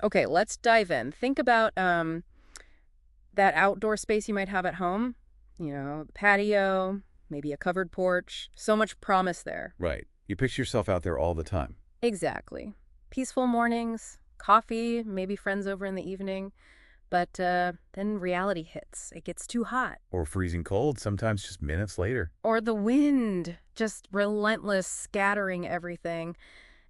Okay, let's dive in. Think about that outdoor space you might have at home. Patio, maybe a covered porch. So much promise there. Right. You picture yourself out there all the time. Exactly. Peaceful mornings, coffee, maybe friends over in the evening. But then reality hits. It gets too hot. Or freezing cold, sometimes just minutes later. Or the wind, just relentless, scattering everything.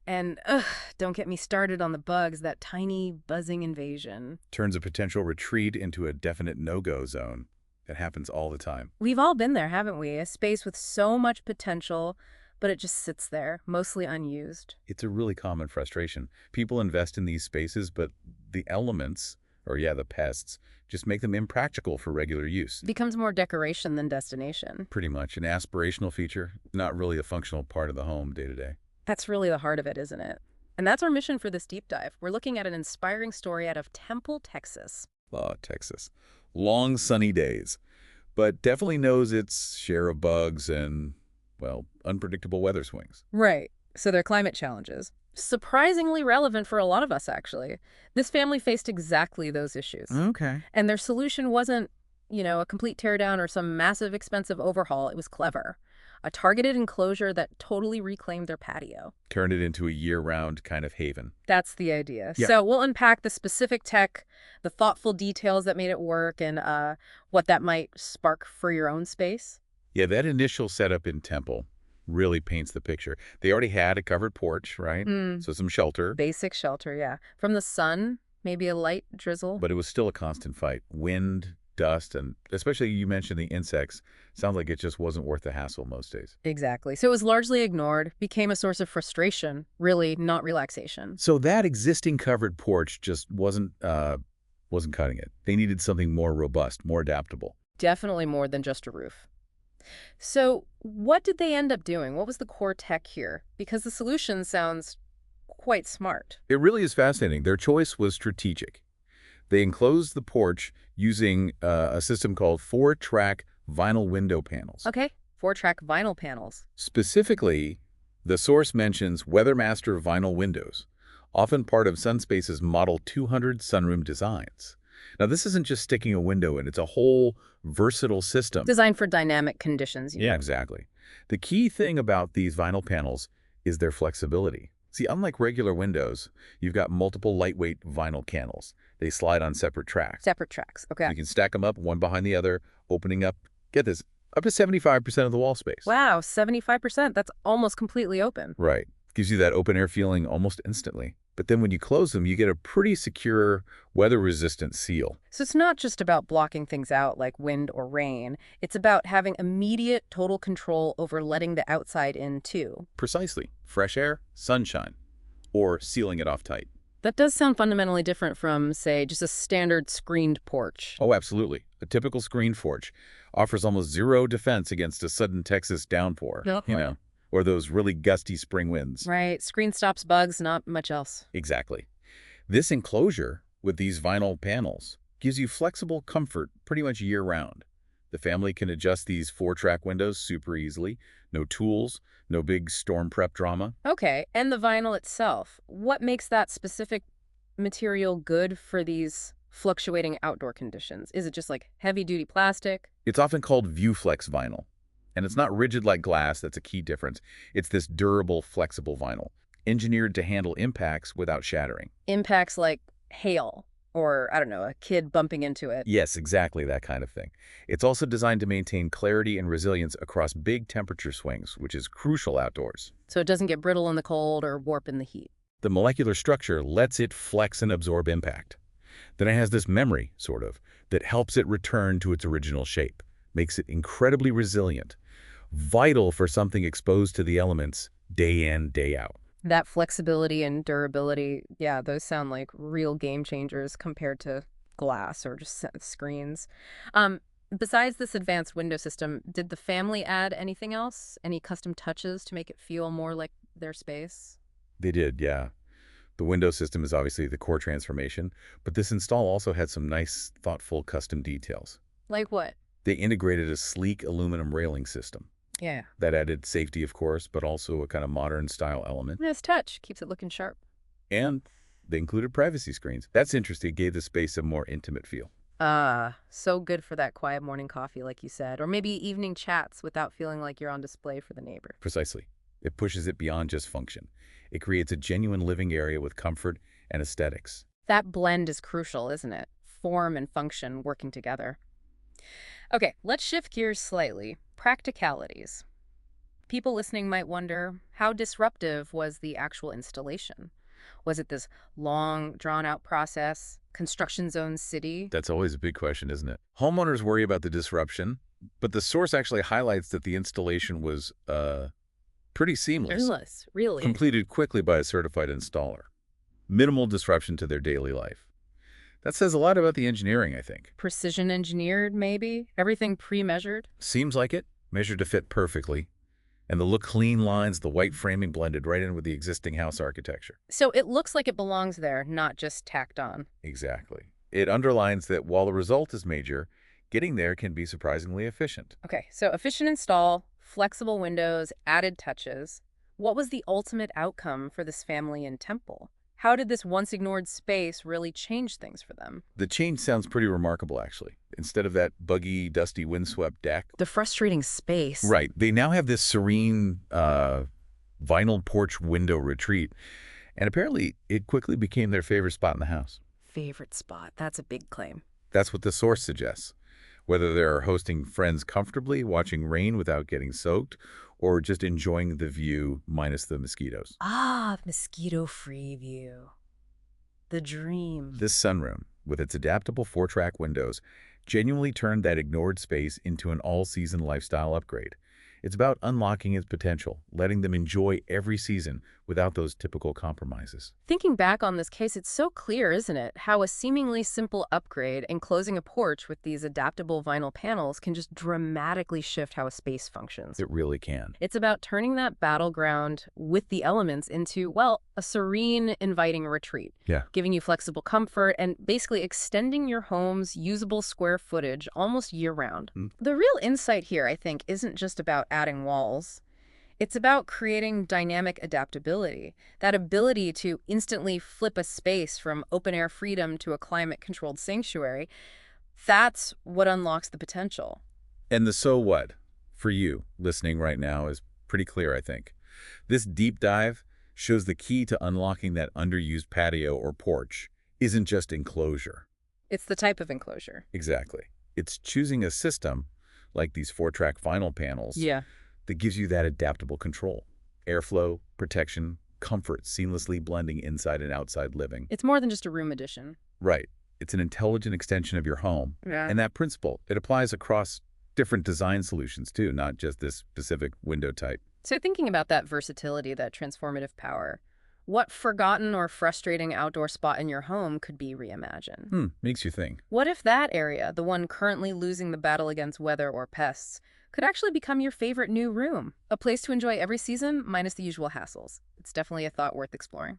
And ugh, don't get me started on the bugs, that tiny buzzing invasion. Turns a potential retreat into a definite no-go zone. That happens all the time. We've all been there, haven't we? A space with so much potential, but it just sits there, mostly unused. It's a really common frustration. People invest in these spaces, but the elements, or yeah, the pests, just make them impractical for regular use. Becomes more decoration than destination. Pretty much an aspirational feature, not really a functional part of the home day to day. That's really the heart of it, isn't it? And that's our mission for this deep dive. We're looking at an inspiring story out of Temple, Texas. Texas. Long sunny days, but definitely knows its share of bugs and, well, unpredictable weather swings. Right. So their climate challenges. Surprisingly relevant for a lot of us, actually. This family faced exactly those issues. Okay. And their solution wasn't, a complete teardown or some massive expensive overhaul. It was clever. A targeted enclosure that totally reclaimed their patio. Turn it into a year-round kind of haven. That's the idea. Yeah. So we'll unpack the specific tech, the thoughtful details that made it work, and what that might spark for your own space. Yeah, that initial setup in Temple really paints the picture. They already had a covered porch, right? So some shelter, Basic shelter, yeah. From the sun, maybe a light drizzle. but it was still a constant fight. Wind, dust, and especially you mentioned the insects. Sounds like it just wasn't worth the hassle most days. Exactly. So it was largely ignored, became a source of frustration, really, not relaxation. So that existing covered porch just wasn't cutting it. They needed something more robust, more adaptable. Definitely more than just a roof. So what did they end up doing? What was the core tech here? Because the solution sounds quite smart. It really is fascinating. Their choice was strategic. They enclosed the porch using a system called 4-track vinyl window panels. Okay, 4-track vinyl panels. Specifically, the source mentions Weathermaster vinyl windows, often part of Sunspace's Model 200 sunroom designs. Now, this isn't just sticking a window in. It's a whole versatile system. Designed for dynamic conditions. Yeah, exactly. The key thing about these vinyl panels is their flexibility. See, unlike regular windows, you've got multiple lightweight vinyl panels. They slide on separate tracks. Separate tracks, okay. You can stack them up one behind the other, opening up, get this, up to 75% of the wall space. Wow, 75%. That's almost completely open. Right. Gives you that open air feeling almost instantly. But then when you close them, you get a pretty secure, weather-resistant seal. So it's not just about blocking things out like wind or rain. It's about having immediate total control over letting the outside in, too. Precisely. Fresh air, sunshine, or sealing it off tight. That does sound fundamentally different from, say, just a standard screened porch. Oh, absolutely. A typical screen porch offers almost zero defense against a sudden Texas downpour, or those really gusty spring winds. Right. Screen stops bugs, not much else. Exactly. This enclosure with these vinyl panels gives you flexible comfort pretty much year-round. The family can adjust these 4-track windows super easily. No tools, no big storm prep drama. Okay. And the vinyl itself. What makes that specific material good for these fluctuating outdoor conditions? Is it just like heavy-duty plastic? It's often called ViewFlex vinyl. And it's not rigid like glass, that's a key difference. It's this durable, flexible vinyl, engineered to handle impacts without shattering. Impacts like hail or, I don't know, a kid bumping into it. Yes, exactly that kind of thing. It's also designed to maintain clarity and resilience across big temperature swings, which is crucial outdoors. So it doesn't get brittle in the cold or warp in the heat. The molecular structure lets it flex and absorb impact. Then it has this memory, sort of, that helps it return to its original shape, makes it incredibly resilient. Vital for something exposed to the elements day in, day out. That flexibility and durability, yeah, those sound like real game changers compared to glass or just screens. Besides this advanced window system, did the family add anything else? Any custom touches to make it feel more like their space? They did, yeah. The window system is obviously the core transformation, but this install also had some nice, thoughtful custom details. Like what? They integrated a sleek aluminum railing system. Yeah. That added safety, of course, but also a kind of modern style element. Nice touch. Keeps it looking sharp. And They included privacy screens. That's interesting. It gave the space a more intimate feel. Ah, so good for that quiet morning coffee, like you said, or maybe evening chats without feeling like you're on display for the neighbor. Precisely. It pushes it beyond just function. It creates a genuine living area with comfort and aesthetics. That blend is crucial, isn't it? Form and function working together. Okay, let's shift gears slightly. Practicalities. People listening might wonder, how disruptive was the actual installation? Was it this long, drawn-out process, construction zone city? That's always a big question, isn't it? Homeowners worry about the disruption, but the source actually highlights that the installation was pretty seamless, Endless, really. completed quickly by a certified installer. Minimal disruption to their daily life. That says a lot about the engineering, I think. Precision engineered, maybe? Everything pre-measured? Seems like it, measured to fit perfectly. And the look clean lines, the white framing blended right in with the existing house architecture. So it looks like it belongs there, not just tacked on. Exactly. It underlines that while the result is major, getting there can be surprisingly efficient. Okay, so efficient install, flexible windows, added touches. What was the ultimate outcome for this family in Temple? How did this once ignored space really change things for them? The change sounds pretty remarkable, actually. Instead of that buggy, dusty, windswept deck. The frustrating space. Right. They now have this serene vinyl porch window retreat. And apparently, it quickly became their favorite spot in the house. Favorite spot. That's a big claim. That's what the source suggests. Whether they're hosting friends comfortably, watching rain without getting soaked, or just enjoying the view minus the mosquitoes. Ah, mosquito-free view. The dream. This sunroom, with its adaptable 4-track windows, genuinely turned that ignored space into an all-season lifestyle upgrade. It's about unlocking its potential, letting them enjoy every season without those typical compromises. Thinking back on this case, it's so clear, isn't it, how a seemingly simple upgrade, enclosing a porch with these adaptable vinyl panels, can just dramatically shift how a space functions. It really can. It's about turning that battleground with the elements into, well, a serene, inviting retreat, Yeah. giving you flexible comfort and basically extending your home's usable square footage almost year-round. Mm. The real insight here, I think, isn't just about adding walls. It's about creating dynamic adaptability, that ability to instantly flip a space from open-air freedom to a climate-controlled sanctuary. That's what unlocks the potential. And the so what, for you, listening right now, is pretty clear, I think. This deep dive shows the key to unlocking that underused patio or porch isn't just enclosure. It's the type of enclosure. Exactly. It's choosing a system, like these 4-track vinyl panels, Yeah. that gives you that adaptable control. Airflow, protection, comfort seamlessly blending inside and outside living. It's more than just a room addition. Right. It's an intelligent extension of your home. Yeah. And that principle, it applies across different design solutions too, not just this specific window type. So thinking about that versatility, that transformative power, what forgotten or frustrating outdoor spot in your home could be reimagined? Makes you think. What if that area, the one currently losing the battle against weather or pests, could actually become your favorite new room? A place to enjoy every season minus the usual hassles. It's definitely a thought worth exploring.